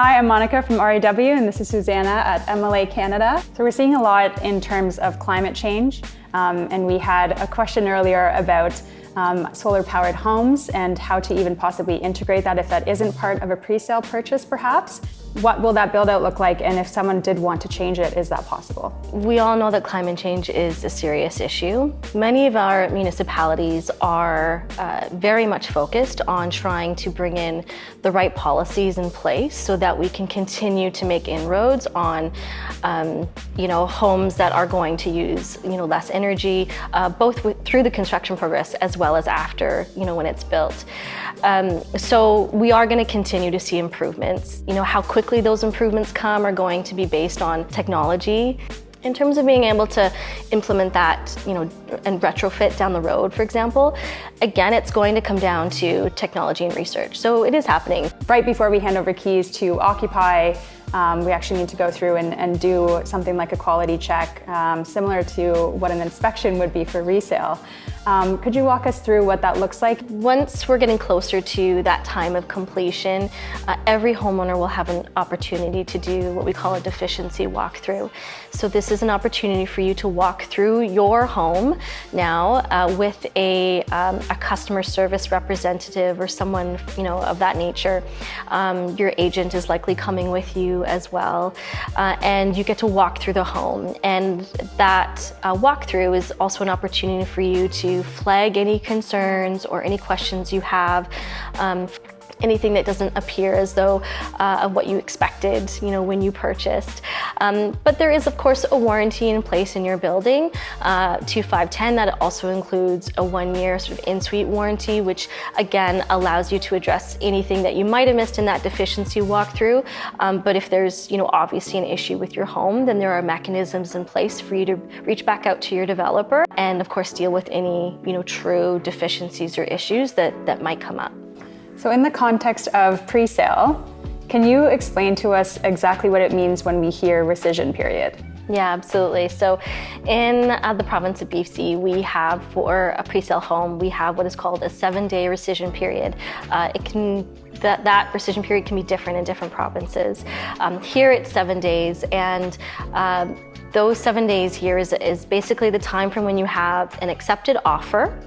Hi, I'm Monica from REW, and this is Susanna at MLA Canada. So we're seeing a lot in terms of climate change, and we had a question earlier about solar-powered homes and how to even possibly integrate that if that isn't part of a pre-sale purchase, perhaps. What will that build-out look like, and if someone did want to change it, is that possible? We all know that climate change is a serious issue. Many of our municipalities are very much focused on trying to bring in the right policies in place so that we can continue to make inroads on homes that are going to use less energy, both through the construction progress as well as after when it's built. So we are going to continue to see improvements. How quickly those improvements come are going to be based on technology. In terms of being able to implement that, and retrofit down the road, for example, again, it's going to come down to technology and research. So it is happening. Right before we hand over keys to Occupy, we actually need to go through and do something like a quality check, similar to what an inspection would be for resale. Could you walk us through what that looks like? Once we're getting closer to that time of completion, every homeowner will have an opportunity to do what we call a deficiency walkthrough. So this is an opportunity for you to walk through your home now with a customer service representative or someone of that nature. Your agent is likely coming with you as well, and you get to walk through the home. And that walkthrough is also an opportunity for you to flag any concerns or any questions you have, anything that doesn't appear as though of what you expected, when you purchased. But there is, of course, a warranty in place in your building, 2510, that also includes a 1-year sort of in-suite warranty, which again allows you to address anything that you might have missed in that deficiency walkthrough. But if there's, obviously an issue with your home, then there are mechanisms in place for you to reach back out to your developer and, of course, deal with any, true deficiencies or issues that might come up. So in the context of pre-sale, can you explain to us exactly what it means when we hear rescission period? Yeah, absolutely. So in the province of BC, we have, for a pre-sale home, we have what is called a 7-day rescission period. That rescission period can be different in different provinces. Here it's 7 days, and those 7 days here is basically the time from when you have an accepted offer.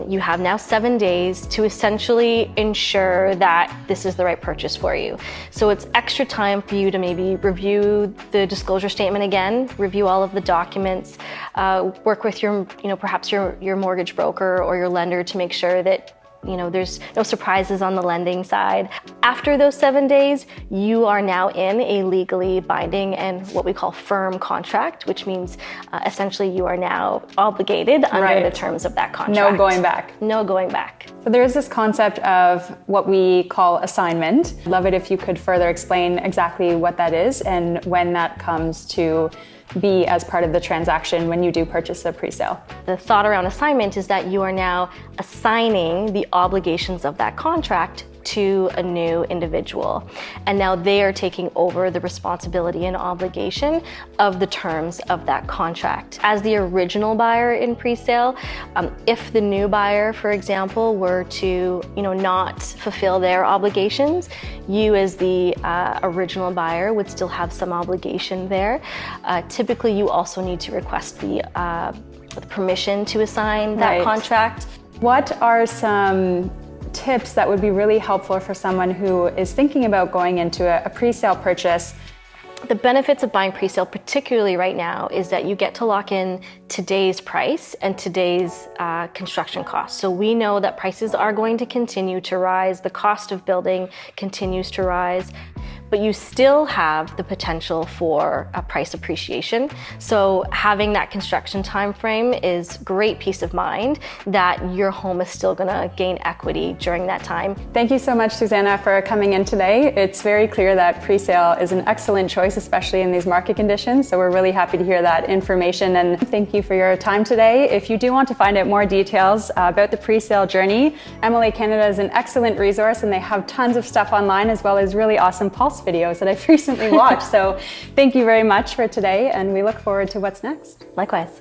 You have now 7 days to essentially ensure that this is the right purchase for you. So it's extra time for you to maybe review the disclosure statement again, review all of the documents, work with your, perhaps your mortgage broker or your lender to make sure that there's no surprises on the lending side. After those 7 days, you are now in a legally binding and what we call firm contract, which means essentially you are now obligated under the terms of that contract. No going back. No going back. So there is this concept of what we call assignment. I'd love it if you could further explain exactly what that is and when that comes to be as part of the transaction when you do purchase a pre-sale. The thought around assignment is that you are now assigning the obligations of that contract to a new individual. And now they are taking over the responsibility and obligation of the terms of that contract. As the original buyer in pre-sale, if the new buyer, for example, were to not fulfill their obligations, you as the original buyer would still have some obligation there. Typically, you also need to request the permission to assign that contract. What are some tips that would be really helpful for someone who is thinking about going into a pre-sale purchase? The benefits of buying pre-sale, particularly right now, is that you get to lock in today's price and today's construction costs. So we know that prices are going to continue to rise. The cost of building continues to rise, but you still have the potential for a price appreciation. So having that construction time frame is great peace of mind that your home is still gonna gain equity during that time. Thank you so much, Susanna, for coming in today. It's very clear that pre-sale is an excellent choice, especially in these market conditions. So we're really happy to hear that information, and thank you for your time today. If you do want to find out more details about the pre-sale journey, MLA Canada is an excellent resource, and they have tons of stuff online as well as really awesome Pulse videos that I've recently watched. So thank you very much for today, and we look forward to what's next. Likewise.